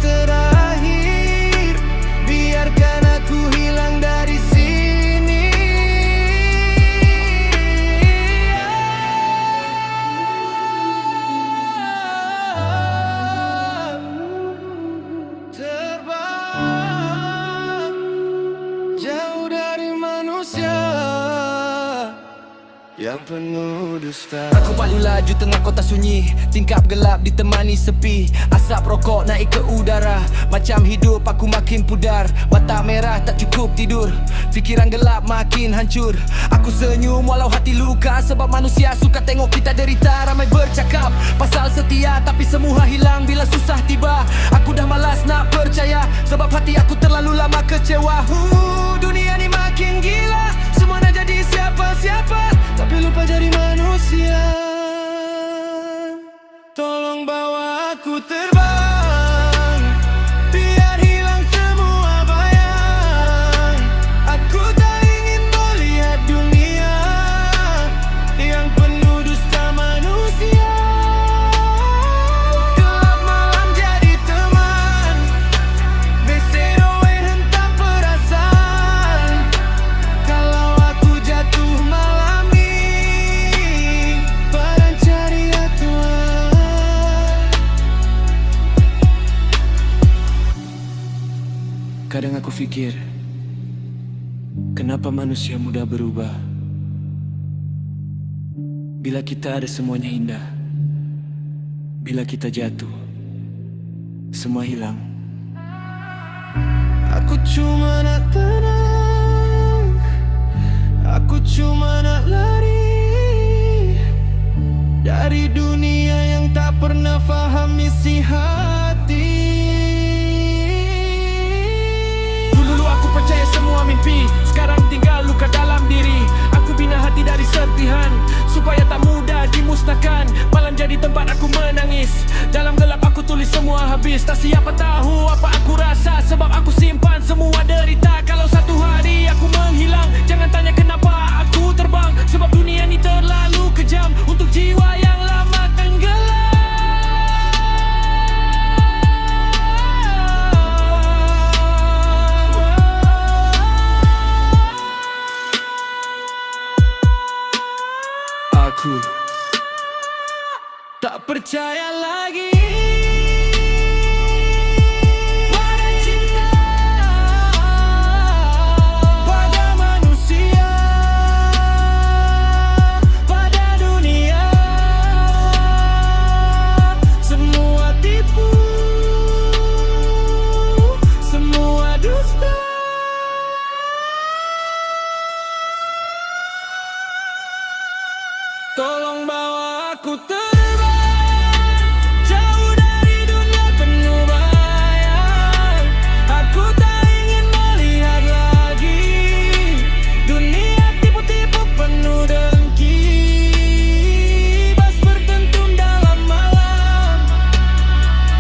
yang penuh dusta. Aku paling laju tengah kota sunyi, tingkap gelap ditemani sepi. Asap rokok naik ke udara, macam hidup aku makin pudar. Mata merah tak cukup tidur, fikiran gelap makin hancur. Aku senyum walau hati luka, sebab manusia suka tengok kita derita. Ramai bercakap pasal setia, tapi semua hilang bila susah tiba. Aku dah malas nak percaya, sebab hati aku terlalu lama kecewa. Dunia ni makin gila, semua nak jadi siapa-siapa, tapi lupa jadi manusia. Tolong bawa aku terbang, biar hilang semua bayang. Aku tak ingin melihat dunia yang penuh dusta manusia. Gelap malam jadi teman, they say away hentam perasaan. Kalau aku jatuh malam ini, padang carilah Tuhan. Kadang aku fikir, kenapa manusia mudah berubah? Bila kita ada semuanya indah, bila kita jatuh, semua hilang. Aku cuma nak tenang, aku cuma nak lari dari dunia yang tak pernah faham isi hati. Dulu aku percaya semua mimpi, sekarang tinggal luka dalam diri. Aku bina hati dari serpihan, supaya tak mudah dimusnahkan. Malam jadi tempat aku menangis, dalam gelap aku tulis semua habis. Tak siapa tahu apa aku rasa, sebab aku simpan semua derita. Kalau satu hari aku menghilang, jangan tanya kenapa aku terbang, sebab dunia ni terlalu kejam untuk jiwa yang lama tenggelam. Aku tak percaya lagi pada cinta, pada manusia, pada dunia. Semua tipu, semua dusta. Tolong bawa aku terbang, jauh dari dunia penuh bayang. Aku tak ingin melihat lagi dunia tipu-tipu penuh dengki. Bas berdentum dalam malam,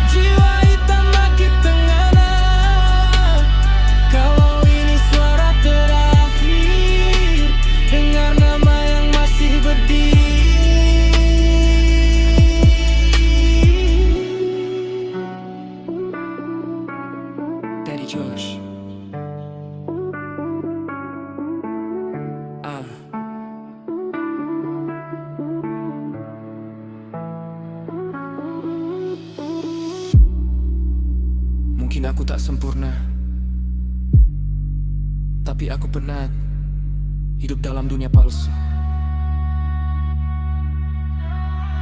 jiwa hitam makin tengana. Kalau ini suara terakhir, dengar nama yang masih berdiri. Daddy Josh. Mungkin aku tak sempurna, tapi aku pernah hidup dalam dunia palsu.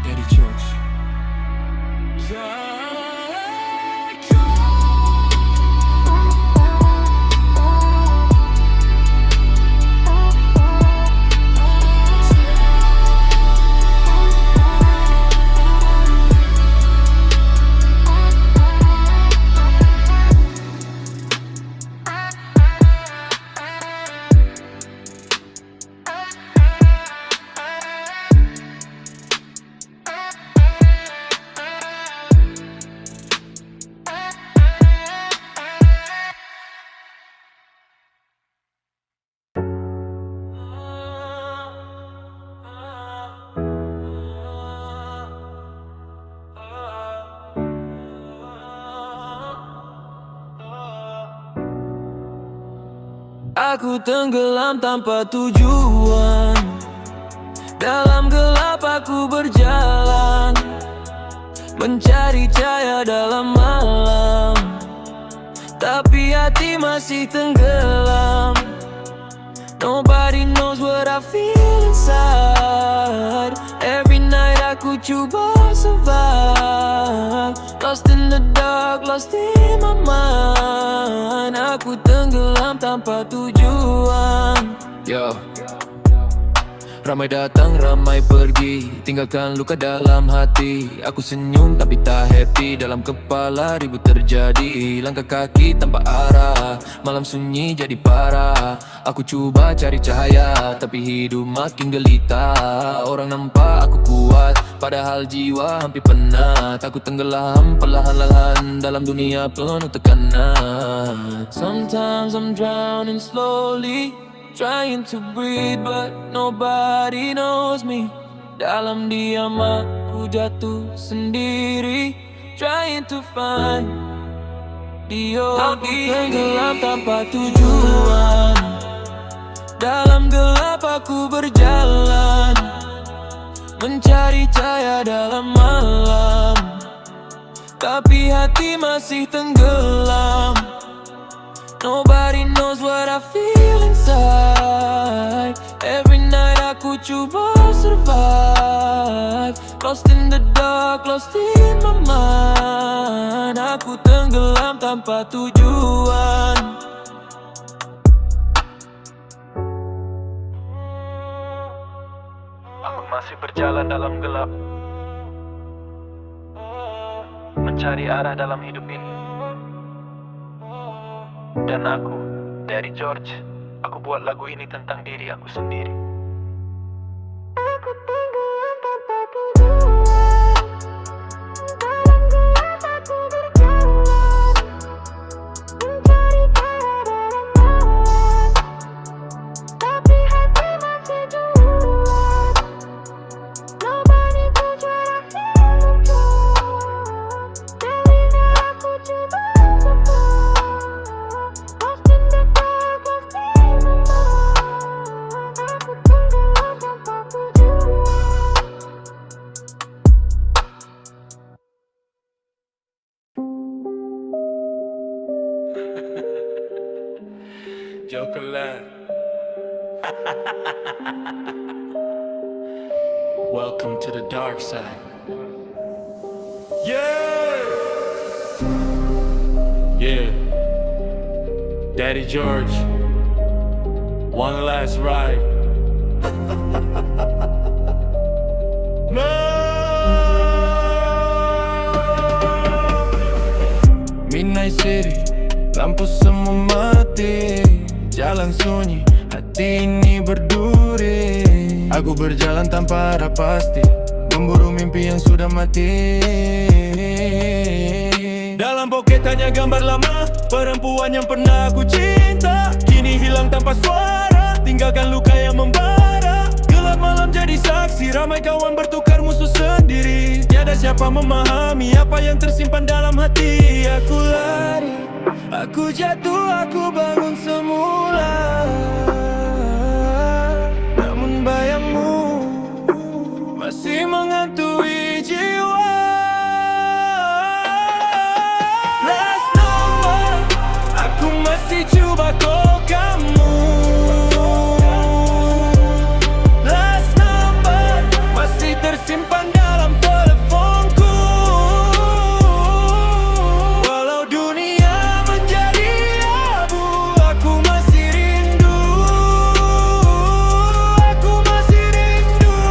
Daddy Josh. Aku tenggelam tanpa tujuan, dalam gelap aku berjalan, mencari cahaya dalam malam, tapi hati masih tenggelam. Nobody knows what I feel inside. Every night aku cuba survive. Lost in the dark, lost in my mind. Aku tenggelam tanpa tujuan. Yo. Ramai datang, ramai pergi, tinggalkan luka dalam hati. Aku senyum tapi tak happy, dalam kepala ribut terjadi. Langkah kaki tanpa arah, malam sunyi jadi parah. Aku cuba cari cahaya, tapi hidup makin gelita. Orang nampak aku kuat, padahal jiwa hampir penat. Aku tenggelam perlahan-lahan dalam dunia penuh tekanan. Sometimes I'm drowning slowly, trying to breathe but nobody knows me. Dalam diam aku jatuh sendiri, trying to find the old me. Aku tenggelam tanpa tujuan, dalam gelap aku berjalan, mencari cahaya dalam malam, tapi hati masih tenggelam. Nobody knows what I feel inside. Every night aku cuba survive. Lost in the dark, lost in my mind. Aku tenggelam tanpa tujuan. Aku masih berjalan dalam gelap, mencari arah dalam hidup ini. Dan aku, Daddy George, aku buat lagu ini tentang diri aku sendiri. Jokerland. Welcome to the dark side. Yeah! Yeah. Daddy George. One last ride. No! Midnight City, lampu semua mati. Jalan sunyi, hati ini berduri. Aku berjalan tanpa arah pasti, memburu mimpi yang sudah mati. Dalam poket hanya gambar lama, perempuan yang pernah aku cinta. Kini hilang tanpa suara, tinggalkan luka yang membara. Gelap malam jadi saksi, ramai kawan bertukar musuh sendiri. Tiada siapa memahami apa yang tersimpan dalam hati. Aku lari, aku jatuh, aku bangun semula. Namun bayangmu masih menghantui jiwa. Last number, aku masih coba call kamu. Last number, masih tersimpan dalam teleponku. Walau dunia menjadi abu, aku masih rindu. Aku masih rindu.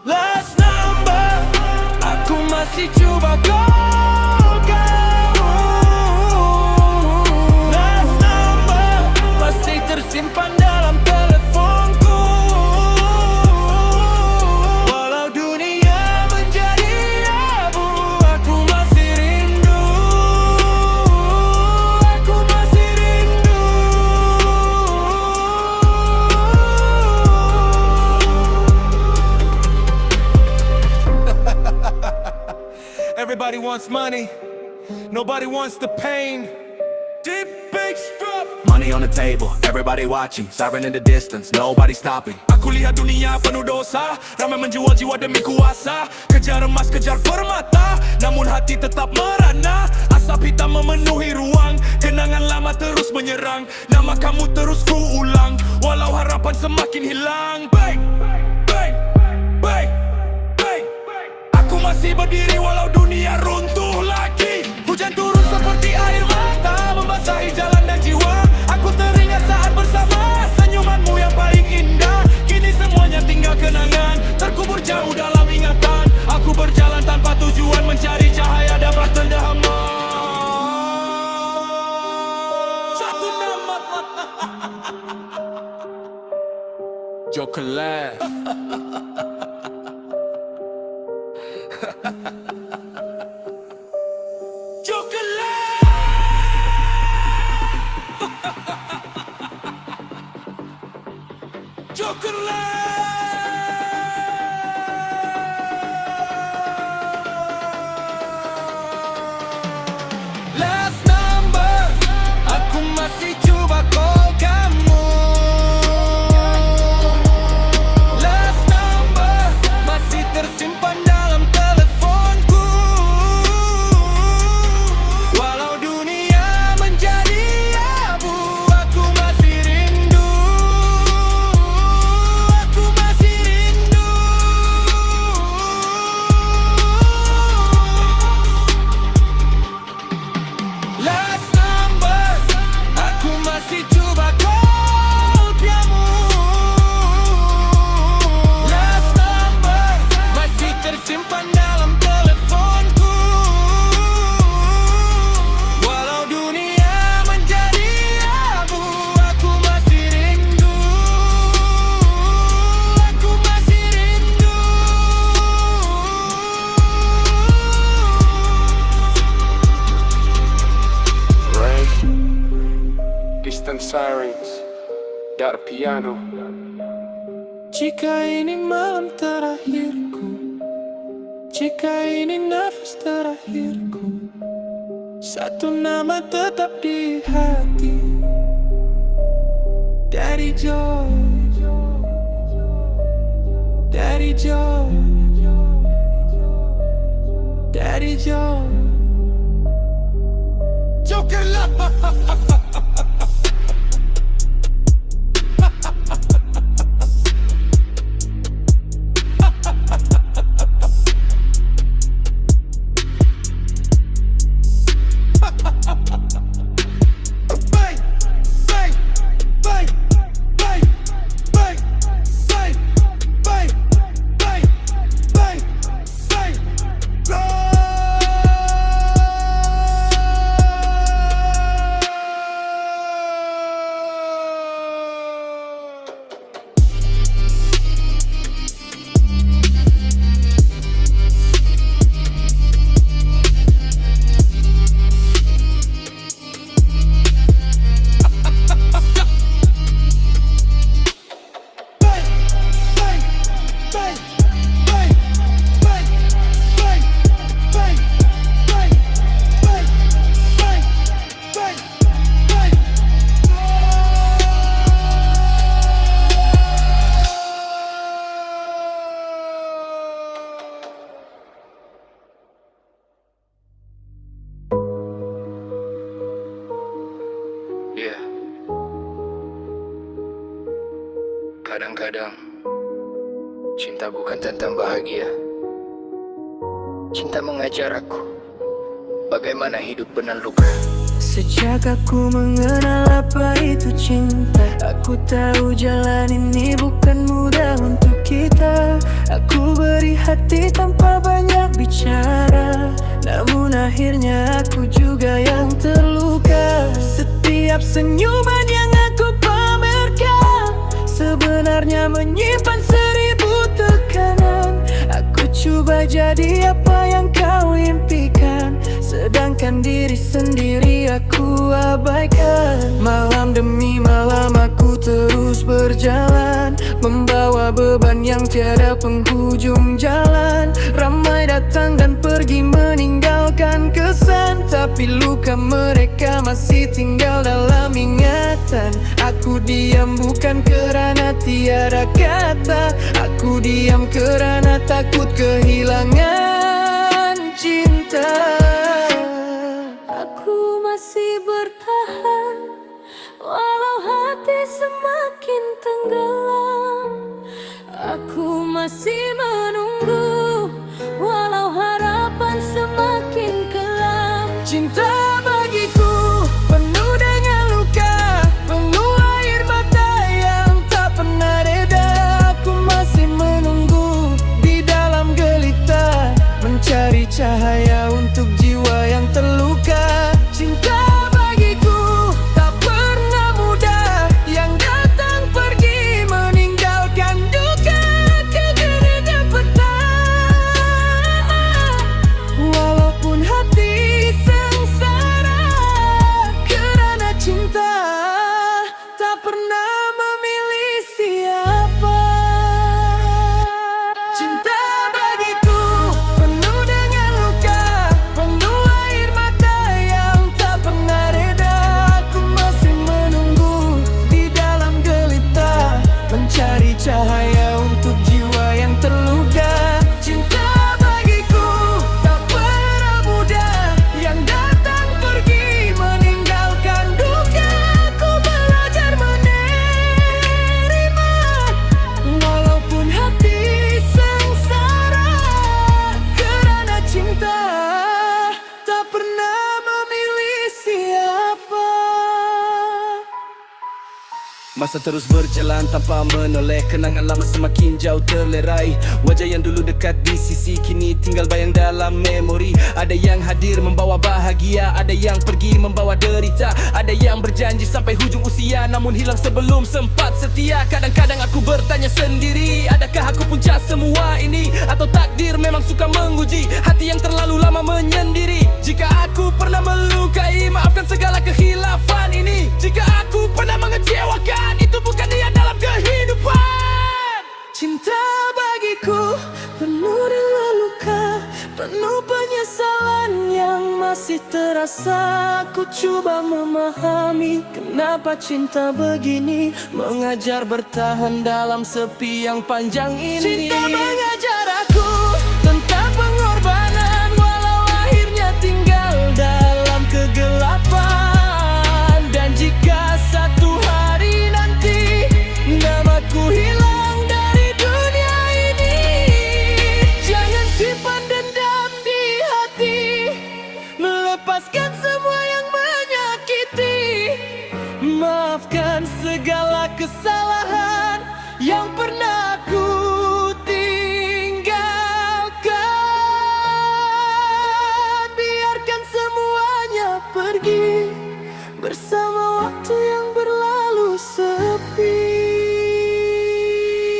Last number, aku masih coba call kamu. Last number, masih tersimpan dalam teleponku. Walau dunia menjadi abu, aku masih rindu. Aku masih rindu. Everybody wants money, nobody wants the pain. Deep bass drop. Money on the table, everybody watching. Siren in the distance, nobody stopping. Aku lihat dunia penuh dosa, ramai menjual jiwa demi kuasa. Kejar emas, kejar permata, namun hati tetap merana. asap hitam memenuhi ruang. Kenangan lama terus menyerang, nama kamu terus ku ulang, walau harapan semakin hilang. Bang, bang, bang, bang. Aku masih berdiri walau dunia runtuh lagi. Hujan turun seperti air mata, membasahi jalan dan jiwa. Aku teringat saat bersama, senyumanmu yang paling indah. Kini semuanya tinggal kenangan, terkubur jauh dalam ingatan. Aku berjalan tanpa tujuan, mencari cahaya dan bertanda hama. Satu nama Joker laugh. Joker Joker Last number, aku masih coba call kamu. Last number, masih tersimpan dalam teleponku. Walau dunia menjadi abu, aku masih rindu. Aku masih rindu. Last number, aku masih coba call kamu. Last number, masih tersimpan dalam teleponku. Walau dunia menjadi abu, aku masih rindu. Aku masih rindu. Rain, distant sirens, dark piano. Jika ini malam terakhirku, jika ini nafas terakhirku, satu nama tetap di hati, Daddy Joe, Daddy Joe, Daddy Joe. Joker love. Bang, bang, bang, bang, bang, bang, bang, bang, bang, bang. Ya, kadang-kadang cinta bukan tentang bahagia. Cinta mengajar aku bagaimana hidup benar luka. Sejak aku mengenal apa itu cinta, aku tahu jalan ini bukan mudah untuk kita. Aku beri hati tanpa banyak bicara, namun akhirnya aku juga yang terluka. Setiap senyuman yang aku pamerkan sebenarnya menyimpan 1000 tekanan. Aku coba jadi apa yang kau impikan, sedangkan diri sendiri aku abaikan. Malam demi malam aku terus berjalan, membawa beban yang tiada penghujung jalan. Ramai datang dan pergi meninggalkan kesan, tapi luka mereka masih tinggal dalam ingatan. Aku diam bukan kerana tiada kata, aku diam kerana takut kehilangan cinta. semakin tenggelam. Aku masih menunggu, walau harapan semakin kelam. Cinta bagiku penuh dengan luka, penuh air mata yang tak pernah reda. Aku masih menunggu di dalam gelita, mencari cahaya untuk jiwa yang terluka. Cinta bagiku tak pernah mudah, yang datang pergi meninggalkan duka kegeritan petang. Walaupun hati sengsara kerana cinta tak pernah memilih siapa. Cinta bagiku penuh dengan luka, penuh air mata yang tak pernah reda. Aku masih menunggu di dalam gelita, mencari cahaya untuk jiwa yang terluka. Cinta bagiku tak pernah mudah, yang datang pergi meninggalkan duka. Aku belajar menerima, walaupun hati sengsara kerana cinta tak pernah memilih siapa. Masa terus berjalan tanpa menoleh, kenangan lama semakin jauh terlerai. Wajah yang dulu dekat di sisi kini tinggal bayang dalam memori. Ada yang hadir membawa bahagia, ada yang pergi membawa derita. Ada yang berjanji sampai hujung usia, namun hilang sebelum sempat setia. Kadang-kadang aku bertanya sendiri, adakah aku punca semua ini? Atau takdir memang suka menguji hati yang terlalu lama menyendiri? Jika aku pernah melukai, maafkan segala kehilafan ini. Jika aku pernah mengecewakan, itu bukan dia dalam kehidupan. Cinta bagiku penuh dengan luka, penuh penyesalan yang masih terasa. Aku coba memahami kenapa cinta begini, mengajar bertahan dalam sepi yang panjang ini. Cinta mengajar aku tentang pengorbanan, walau akhirnya tinggal dalam kegelapan. Dan jika satu hari nanti namaku hilang dari dunia ini, jangan simpan dendam di hati, melepaskan semua yang menyakiti. Maafkan segala kesalahan yang pernah aku tinggalkan. Biarkan semuanya pergi bersama waktu yang berlalu sepi.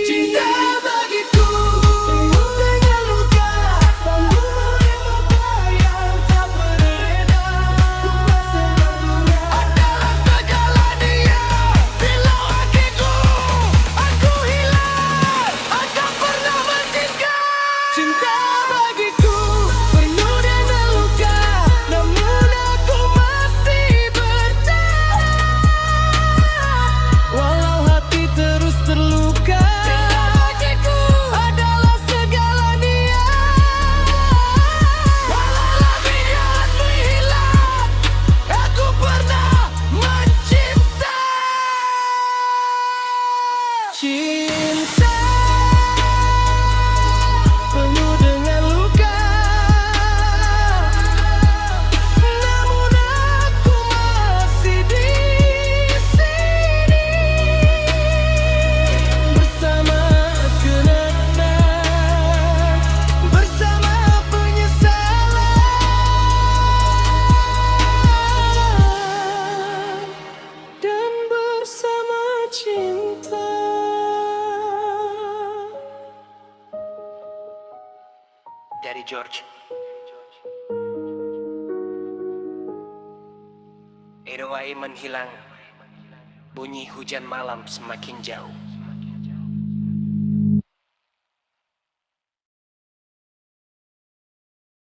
Cinta bagiku penuh dengan luka, penuh air mata yang tak berbeda. Ku masih menunggu adalah segalanya. Bila hatiku aku hilang, akan pernah mencinta. Cinta bagiku penuh dengan luka, namun aku masih bertahan. Walau hati terus terluka, cinta bagiku adalah segalanya. Walau lebih hati hilang, aku pernah mencinta. Cinta penuh dengan luka, namun aku masih di sini bersama kenangan, bersama penyesalan, dan bersama cinta. Dari George. Eroai menghilang, bunyi hujan malam semakin jauh.